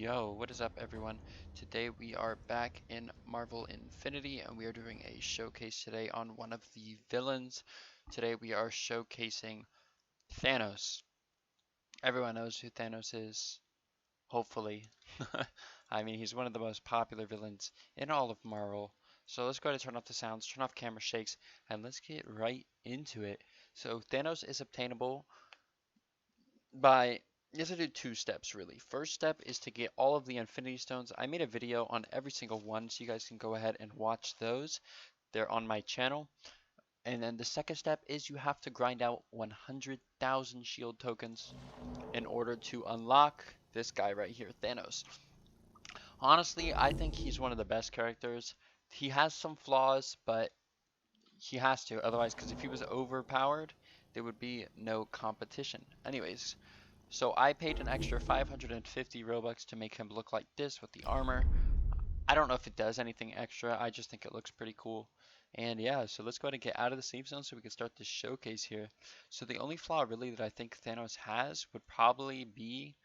Yo, what is up everyone? Today we are back in Marvel Infinity and we are doing a showcase today on one of the villains. Today we are showcasing Thanos. Everyone knows who Thanos is, hopefully. I mean, he's one of the most popular villains in all of Marvel. So let's go ahead and turn off the sounds, turn off camera shakes, and let's get right into it. So Thanos is obtainable by you have to do two steps really. First step is to get all of the Infinity Stones. I made a video on every single one, so you guys can go ahead and watch those. They're on my channel. And then the second step is you have to grind out 100,000 shield tokens in order to unlock this guy right here, Thanos. Honestly, I think he's one of the best characters. He has some flaws, but he has to, otherwise, because if he was overpowered, there would be no competition. Anyways, so I paid an extra 550 Robux to make him look like this with the armor. I don't know if it does anything extra, I just think it looks pretty cool. And yeah, so let's go ahead and get out of the safe zone so we can start this showcase here. So the only flaw really that I think Thanos has would probably be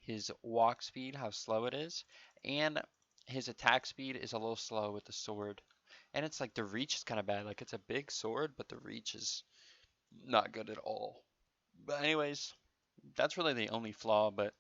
his walk speed, how slow it is, and his attack speed is a little slow with the sword. And it's like the reach is kind of bad, like it's a big sword, but the reach is not good at all. But anyways, that's really the only flaw, but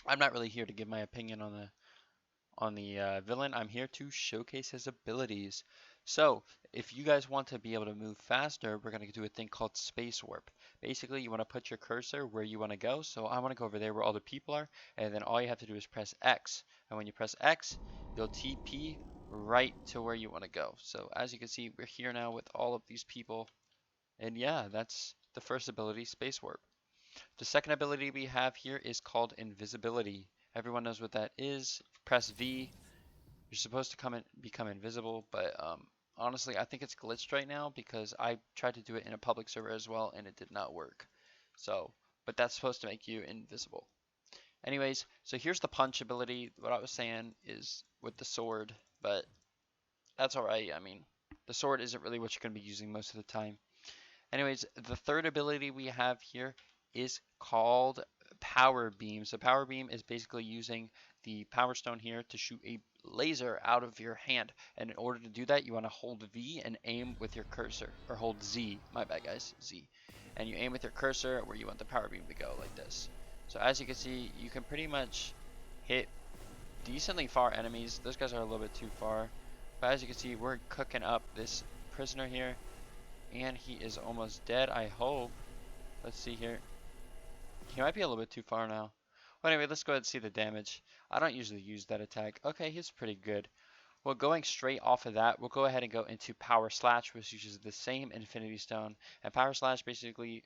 I'm not really here to give my opinion on the villain. I'm here to showcase his abilities. So, if you guys want to be able to move faster, we're going to do a thing called space warp. Basically, you want to put your cursor where you want to go. So I want to go over there where all the people are, and then all you have to do is press X. And when you press X, you'll TP right to where you want to go. So as you can see, we're here now with all of these people. And yeah, that's the first ability, space warp. The second ability we have here is called invisibility. Everyone knows what that is. Press V. You're supposed to become invisible, but honestly, I think it's glitched right now because I tried to do it in a public server as well and it did not work. So, but that's supposed to make you invisible. Anyways, so here's the punch ability. What I was saying is with the sword, but that's alright. I mean, the sword isn't really what you're going to be using most of the time. Anyways, the third ability we have here is called Power Beam. So Power Beam is basically using the Power Stone here to shoot a laser out of your hand. And in order to do that, you want to hold V and aim with your cursor. Or hold Z, my bad guys, Z. And you aim with your cursor where you want the Power Beam to go, like this. So as you can see, you can pretty much hit decently far enemies. Those guys are a little bit too far. But as you can see, we're cooking up this prisoner here. And he is almost dead, I hope. Let's see here. He might be a little bit too far now. Well, anyway, let's go ahead and see the damage. I don't usually use that attack. Okay, he's pretty good. Well, going straight off of that, we'll go ahead and go into Power Slash, which uses the same Infinity Stone. And Power Slash basically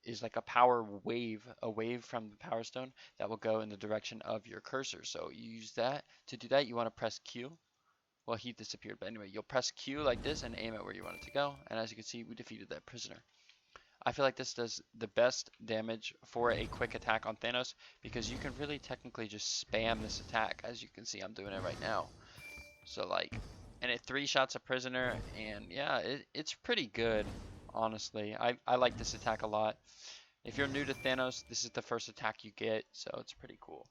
is like a power wave, a wave from the Power Stone that will go in the direction of your cursor. So you use that. To do that, you want to press Q. Well, he disappeared, but anyway, you'll press Q like this and aim it where you want it to go. And as you can see, we defeated that prisoner. I feel like this does the best damage for a quick attack on Thanos because you can really technically just spam this attack. As you can see, I'm doing it right now. So like, and it 3-shots a prisoner, and yeah, it's pretty good, honestly. I like this attack a lot. If you're new to Thanos, this is the first attack you get, so it's pretty cool.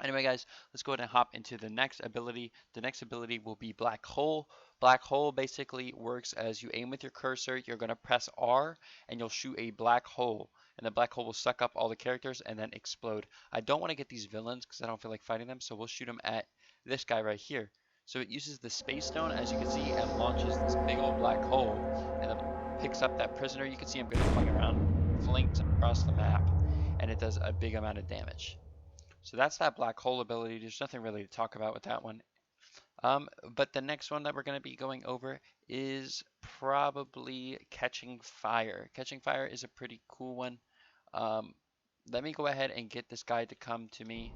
Anyway, guys, let's go ahead and hop into the next ability. The next ability will be Black Hole. Black Hole basically works as you aim with your cursor. You're going to press R, and you'll shoot a black hole. And the black hole will suck up all the characters and then explode. I don't want to get these villains because I don't feel like fighting them, so we'll shoot them at this guy right here. So it uses the Space Stone, as you can see, and launches this big old black hole. And then picks up that prisoner. You can see him going flying around, flinks across the map. And it does a big amount of damage. So that's that black hole ability. There's nothing really to talk about with that one. But the next one that we're going to be going over is probably Catching Fire. Catching Fire is a pretty cool one. Let me go ahead and get this guy to come to me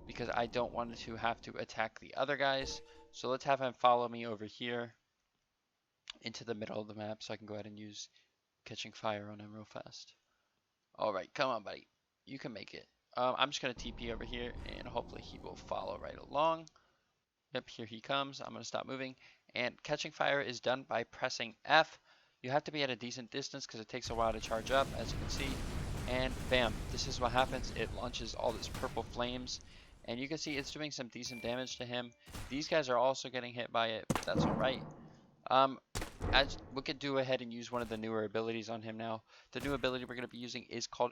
because I don't want to have to attack the other guys. So let's have him follow me over here into the middle of the map so I can go ahead and use Catching Fire on him real fast. Alright, come on, buddy. You can make it. I'm just going to TP over here and hopefully he will follow right along. Yep, here he comes. I'm going to stop moving. And Catching Fire is done by pressing F. You have to be at a decent distance because it takes a while to charge up, as you can see. and bam, this is what happens. It launches all this purple flames, and you can see it's doing some decent damage to him. These guys are also getting hit by it, but that's alright. As we could do ahead and use one of the newer abilities on him now. The new ability we're going to be using is called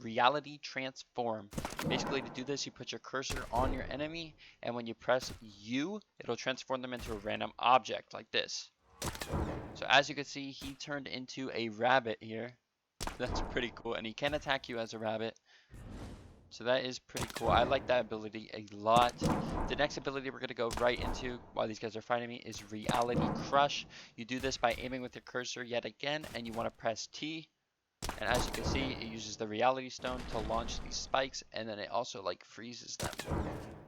Reality Transform. Basically, to do this, you put your cursor on your enemy, and when you press U, it'll transform them into a random object like this. So as you can see, he turned into a rabbit here. That's pretty cool, and he can attack you as a rabbit. So that is pretty cool. I like that ability a lot. The next ability we're going to go right into while these guys are fighting me is Reality Crush. You do this by aiming with your cursor yet again, and you want to press T. And as you can see, it uses the Reality Stone to launch these spikes, and then it also like freezes them,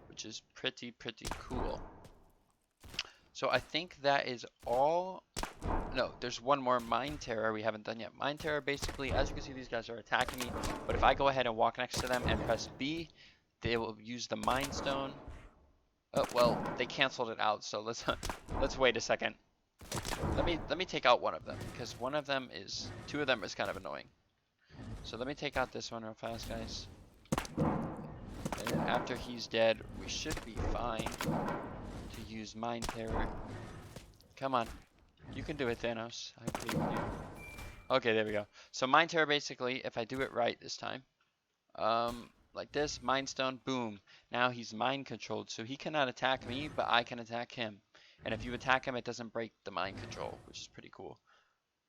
which is pretty cool. So I think that is all. No, there's one more Mind Terror we haven't done yet. Mind Terror, basically, as you can see, these guys are attacking me. But if I go ahead and walk next to them and press B, they will use the Mind Stone. Oh, well, they canceled it out, so let's let's wait a second. Let me take out one of them, because two of them is kind of annoying. So let me take out this one real fast, guys. And after he's dead, we should be fine to use Mind Terror. Come on. You can do it, Thanos. I believe in you. Okay, there we go. So Mind Terror, basically, if I do it right this time, like this, Mind Stone, boom. Now he's mind controlled, so he cannot attack me, but I can attack him. And if you attack him, it doesn't break the mind control, which is pretty cool.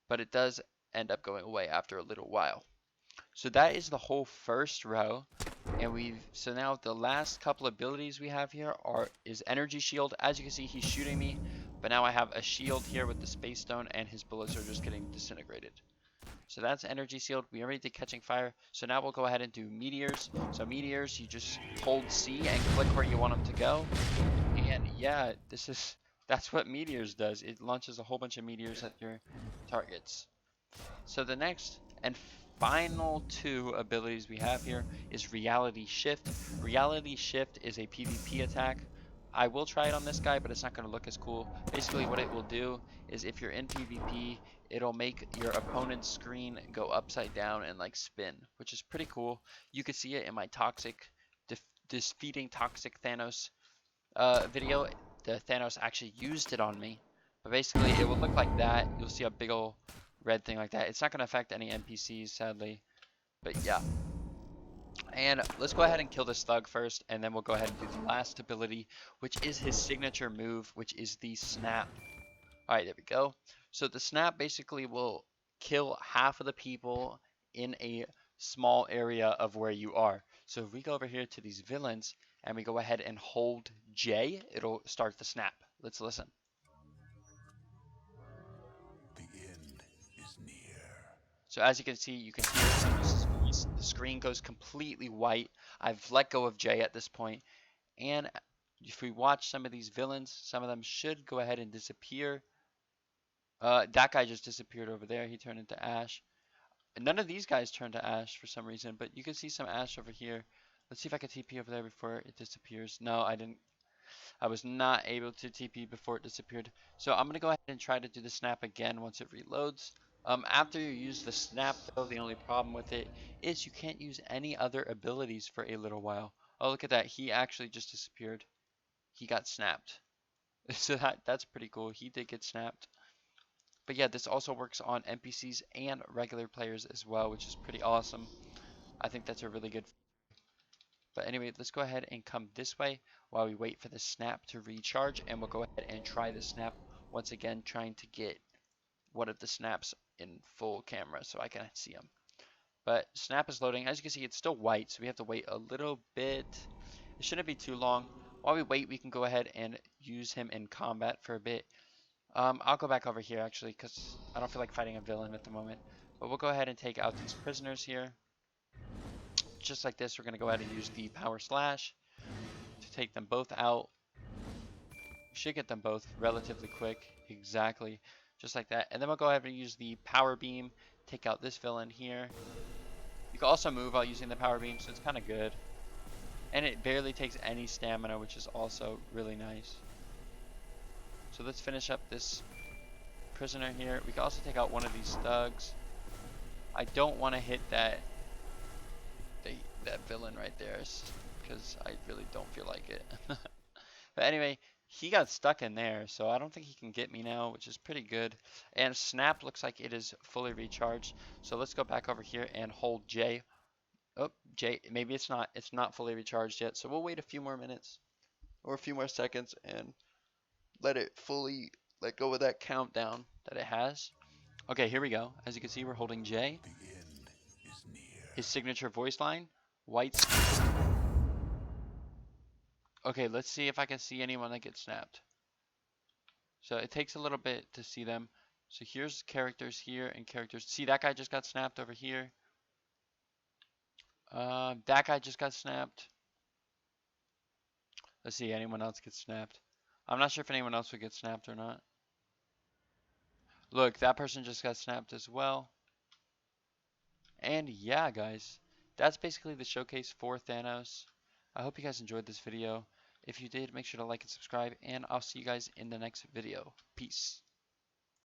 But it does end up going away after a little while. So that is the whole first row. And so now the last couple abilities we have here is Energy Shield. As you can see, he's shooting me. But now I have a shield here with the Space Stone, and his bullets are just getting disintegrated. So that's Energy Shield. We already did Catching Fire. So now we'll go ahead and do Meteors. So Meteors, you just hold C and click where you want them to go. And yeah, that's what Meteors does. It launches a whole bunch of meteors at your targets. So the next and final two abilities we have here is Reality Shift. Reality Shift is a PvP attack. I will try it on this guy, but it's not going to look as cool. Basically, what it will do is if you're in PvP, it'll make your opponent's screen go upside down and like spin, which is pretty cool. You can see it in my defeating Toxic Thanos video. The Thanos actually used it on me. But basically, it will look like that. You'll see a big ol' red thing like that. It's not going to affect any NPCs, sadly. But yeah. And let's go ahead and kill this thug first, and then we'll go ahead and do the last ability, which is his signature move, which is the snap. Alright, there we go. So the snap basically will kill half of the people in a small area of where you are. So if we go over here to these villains, and we go ahead and hold J, it'll start the snap. Let's listen. The end is near. So as you can see the screen goes completely white. I've let go of J at this point, and if we watch some of these villains, some of them should go ahead and disappear. That guy just disappeared over there. He turned into ash. And none of these guys turned to ash for some reason, but you can see some ash over here. Let's see if I can TP over there before it disappears. No, I didn't. I was not able to TP before it disappeared. So I'm going to go ahead and try to do the snap again once it reloads. After you use the snap, though, the only problem with it is you can't use any other abilities for a little while. Oh, look at that. He actually just disappeared. He got snapped. So that's pretty cool. He did get snapped. But yeah, this also works on NPCs and regular players as well, which is pretty awesome. I think that's a really good. But anyway, let's go ahead and come this way while we wait for the snap to recharge, and we'll go ahead and try the snap once again, trying to get one of the snaps in full camera so I can see them. But snap is loading. As you can see, it's still white, so we have to wait a little bit. It shouldn't be too long. While we wait, we can go ahead and use him in combat for a bit. I'll go back over here actually, because I don't feel like fighting a villain at the moment. But we'll go ahead and take out these prisoners here. Just like this, we're going to go ahead and use the power slash to take them both out. We should get them both relatively quick. Exactly. Just like that. And then we'll go ahead and use the power beam. Take out this villain here. You can also move while using the power beam, so it's kind of good. And it barely takes any stamina, which is also really nice. So let's finish up this prisoner here. We can also take out one of these thugs. I don't want to hit that that villain right there, because I really don't feel like it. But anyway, he got stuck in there, so I don't think he can get me now, which is pretty good. And Snap looks like it is fully recharged. So let's go back over here and hold J. Oh, J, maybe it's not fully recharged yet. So we'll wait a few more minutes or a few more seconds and let it fully let go of that countdown that it has. Okay, here we go. As you can see, we're holding J. The end is His near. signature voice line, white. Okay, let's see if I can see anyone that gets snapped. So it takes a little bit to see them. So here's characters here and characters. See, that guy just got snapped over here. That guy just got snapped. Let's see, anyone else get snapped. I'm not sure if anyone else would get snapped or not. Look, that person just got snapped as well. And yeah, guys, that's basically the showcase for Thanos. I hope you guys enjoyed this video. If you did, make sure to like and subscribe, and I'll see you guys in the next video. Peace.